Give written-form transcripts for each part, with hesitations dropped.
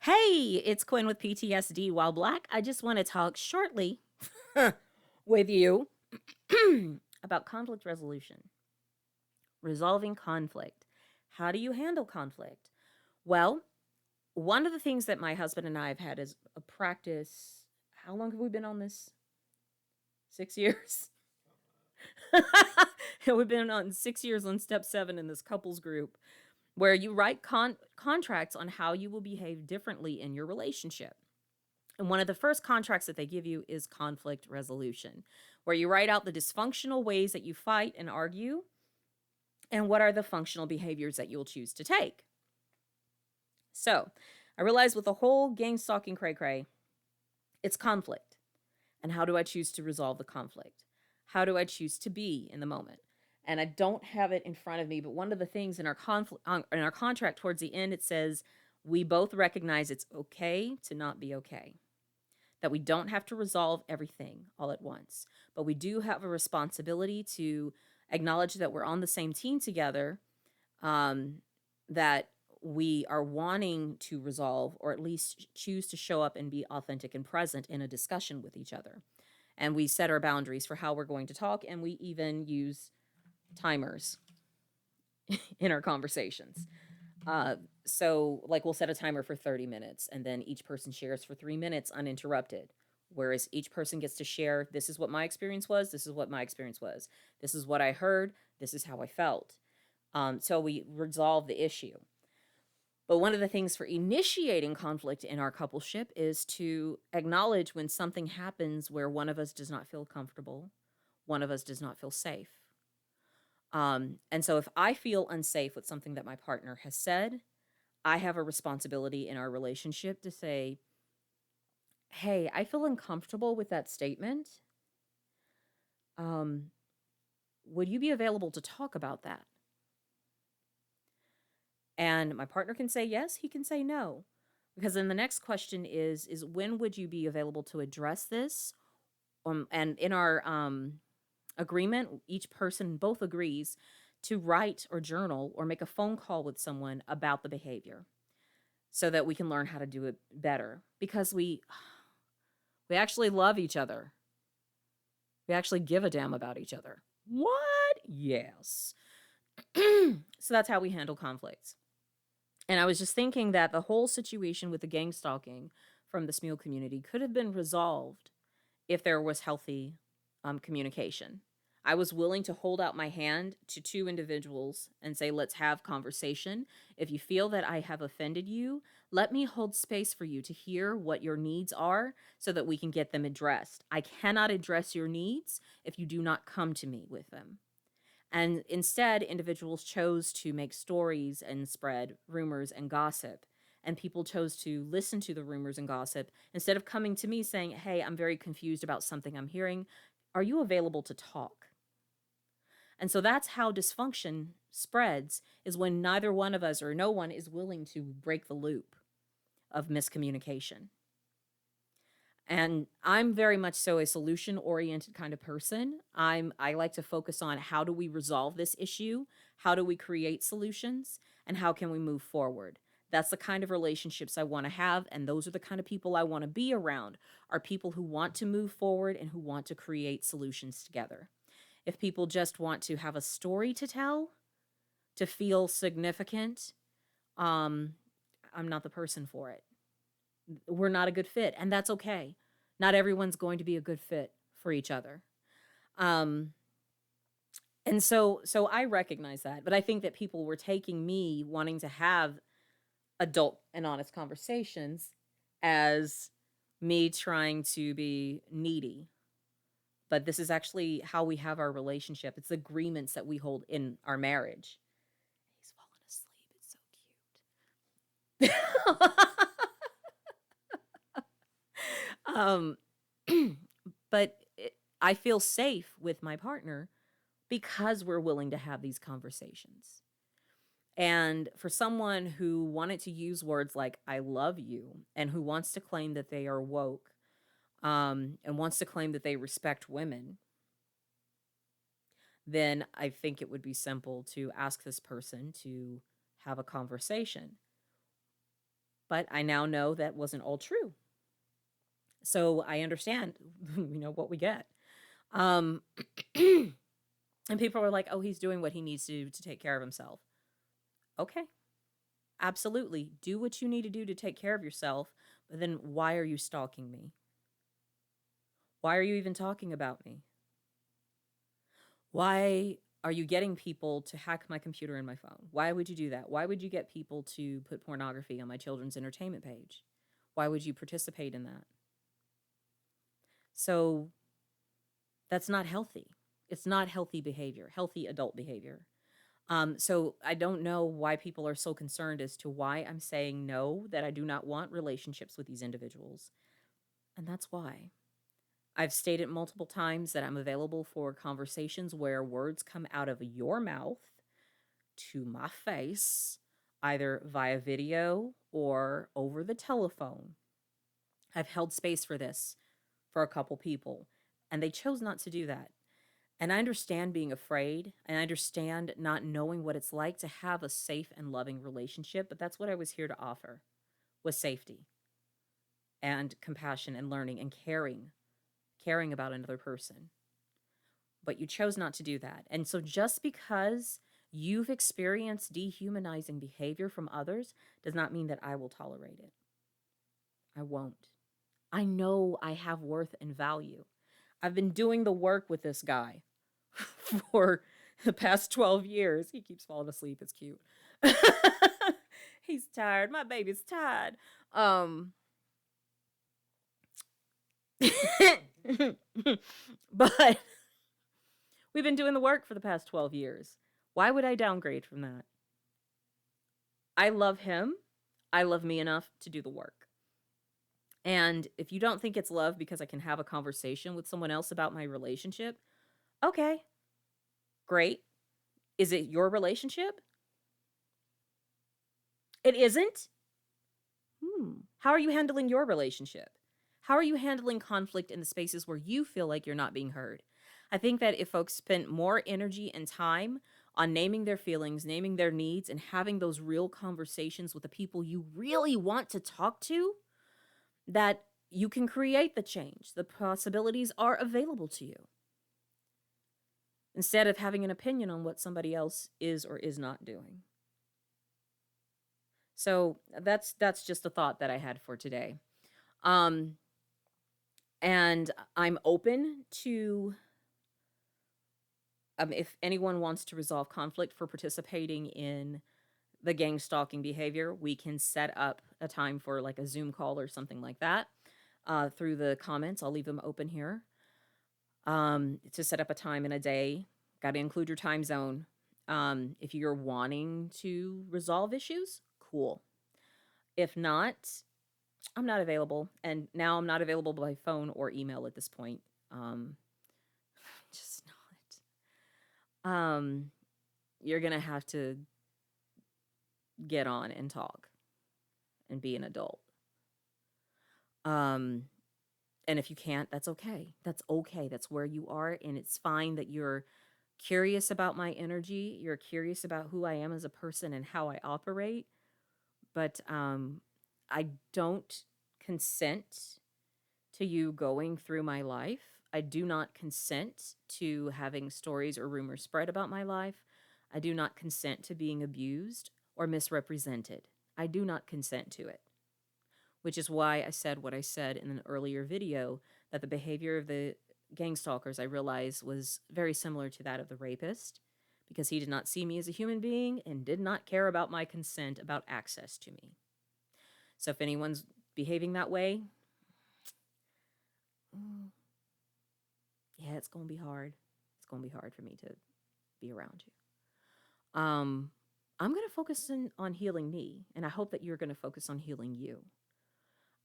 Hey, it's Quinn with PTSD. While Black, I just want to talk shortly with you about conflict resolution, resolving conflict. How do you handle conflict? Well, one of the things that my husband and I have had is a practice. How long have we been on this? 6 years? We've been on 6 years on step 7 in this couples group where you write contracts on how you will behave differently in your relationship. And one of the first contracts that they give you is conflict resolution, where you write out the dysfunctional ways that you fight and argue and what are the functional behaviors that you'll choose to take. So I realized with the whole gang stalking cray cray, it's conflict. And how do I choose to resolve the conflict? How do I choose to be in the moment? And I don't have it in front of me, but one of the things in our in our contract towards the end, it says we both recognize it's okay to not be okay, that we don't have to resolve everything all at once, but we do have a responsibility to acknowledge that we're on the same team together, um, that we are wanting to resolve or at least choose to show up and be authentic and present in a discussion with each other. And we set our boundaries for how we're going to talk, and we even use timers in our conversations. Uh, so, like, we'll set a timer for 30 minutes, and then each person shares for 3 minutes uninterrupted. Whereas each person gets to share, this is what my experience was, this is what my experience was, this is what I heard, this is how I felt. So we resolve the issue. But one of the things for initiating conflict in our coupleship is to acknowledge when something happens where one of us does not feel comfortable, one of us does not feel safe. And so if I feel unsafe with something that my partner has said, I have a responsibility in our relationship to say, hey, I feel uncomfortable with that statement. Um, would you be available to talk about that? And my partner can say yes, he can say no. Because then the next question is when would you be available to address this? And in our agreement, each person both agrees to write or journal or make a phone call with someone about the behavior so that we can learn how to do it better, because we actually love each other. We actually give a damn about each other. What? Yes. So that's how we handle conflicts. And I was just thinking that the whole situation with the gang stalking from the Smule community could have been resolved if there was healthy communication. I was willing to hold out my hand to two individuals and say, let's have conversation. If you feel that I have offended you, let me hold space for you to hear what your needs are so that we can get them addressed. I cannot address your needs if you do not come to me with them. And instead, individuals chose to make stories and spread rumors and gossip. And people chose to listen to the rumors and gossip instead of coming to me saying, hey, I'm very confused about something I'm hearing. Are you available to talk? And so that's how dysfunction spreads, is when neither one of us or no one is willing to break the loop of miscommunication. And I'm very much so a solution oriented kind of person. I like to focus on how do we resolve this issue? How do we create solutions? And how can we move forward? That's the kind of relationships I want to have, and those are the kind of people I want to be around, are people who want to move forward and who want to create solutions together. If people just want to have a story to tell, to feel significant, um, I'm not the person for it. We're not a good fit, and that's okay. Not everyone's going to be a good fit for each other. Um, and so I recognize that, but I think that people were taking me wanting to have adult and honest conversations as me trying to be needy. But this is actually how we have our relationship. It's agreements that we hold in our marriage. He's fallen asleep. It's so cute. um, but I feel safe with my partner because we're willing to have these conversations. And for someone who wanted to use words like I love you and who wants to claim that they are woke, and wants to claim that they respect women, then I think it would be simple to ask this person to have a conversation. But I now know that wasn't all true. So I understand, what we get. Um, and people are like, oh, he's doing what he needs to do to take care of himself. Okay, absolutely. Do what you need to do to take care of yourself. But then why are you stalking me? Why are you even talking about me? Why are you getting people to hack my computer and my phone? Why would you do that? Why would you get people to put pornography on my children's entertainment page? Why would you participate in that? So that's not healthy. It's not healthy behavior, healthy adult behavior. So I don't know why people are so concerned as to why I'm saying no, that I do not want relationships with these individuals. And that's why. I've stated multiple times that I'm available for conversations where words come out of your mouth to my face, either via video or over the telephone. I've held space for this for a couple people, and they chose not to do that. And I understand being afraid, and I understand not knowing what it's like to have a safe and loving relationship, but that's what I was here to offer, was safety and compassion and learning and caring about another person. But you chose not to do that. And so just because you've experienced dehumanizing behavior from others does not mean that I will tolerate it. I won't. I know I have worth and value. I've been doing the work with this guy for the past 12 years. He keeps falling asleep. It's cute. He's tired. My baby's tired. Um but we've been doing the work for the past 12 years. Why would I downgrade from that? I love him. I love me enough to do the work. And if you don't think it's love because I can have a conversation with someone else about my relationship, okay, great. Is it your relationship? It isn't? How are you handling your relationship? How are you handling conflict in the spaces where you feel like you're not being heard? I think that if folks spent more energy and time on naming their feelings, naming their needs, and having those real conversations with the people you really want to talk to, that you can create the change. The possibilities are available to you. Instead of having an opinion on what somebody else is or is not doing. So that's just a thought that I had for today. Um, and I'm open to if anyone wants to resolve conflict for participating in the gang stalking behavior, we can set up a time for like a Zoom call or something like that through the comments. I'll leave them open here to set up a time and a day. Got to include your time zone. If you're wanting to resolve issues, cool. If not, I'm not available. And now I'm not available by phone or email at this point. Just not. You're going to have to get on and talk and be an adult. And if you can't, that's okay. That's okay. That's where you are. And it's fine that you're curious about my energy. You're curious about who I am as a person and how I operate. But I don't consent to you going through my life. I do not consent to having stories or rumors spread about my life. I do not consent to being abused or misrepresented. I do not consent to it. Which is why I said what I said in an earlier video, that the behavior of the gang stalkers I realized was very similar to that of the rapist, because he did not see me as a human being and did not care about my consent about access to me. So if anyone's behaving that way, yeah, it's going to be hard. It's going to be hard for me to be around you. I'm going to focus on healing me, and I hope that you're going to focus on healing you.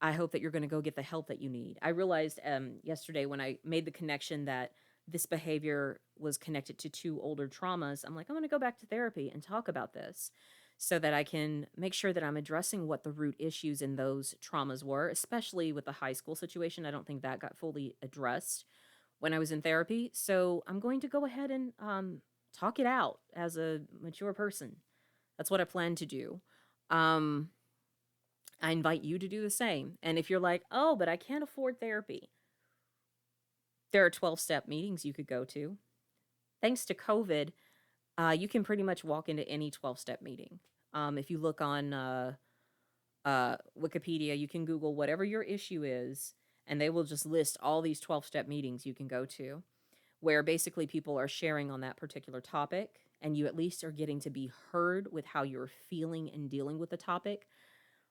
I hope that you're going to go get the help that you need. I realized yesterday when I made the connection that this behavior was connected to 2 older traumas, I'm like, I'm going to go back to therapy and talk about this so that I can make sure that I'm addressing what the root issues in those traumas were, especially with the high school situation. I don't think that got fully addressed when I was in therapy. So I'm going to go ahead and talk it out as a mature person. That's what I plan to do. I invite you to do the same. And if you're like, oh, but I can't afford therapy, there are 12-step meetings you could go to. Thanks to COVID, you can pretty much walk into any 12-step meeting. If you look on Wikipedia, you can Google whatever your issue is, and they will just list all these 12-step meetings you can go to, where basically people are sharing on that particular topic, and you at least are getting to be heard with how you're feeling and dealing with the topic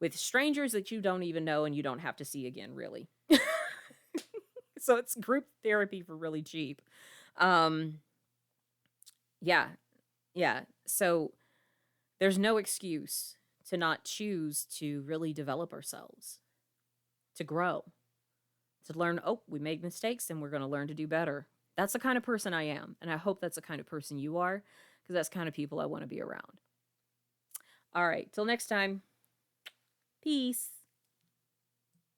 with strangers that you don't even know and you don't have to see again, really. So it's group therapy for really cheap. Um, yeah, yeah. So there's no excuse to not choose to really develop ourselves, to grow, to learn, oh, we made mistakes and we're going to learn to do better. That's the kind of person I am. And I hope that's the kind of person you are, because that's the kind of people I want to be around. All right. Till next time. Peace.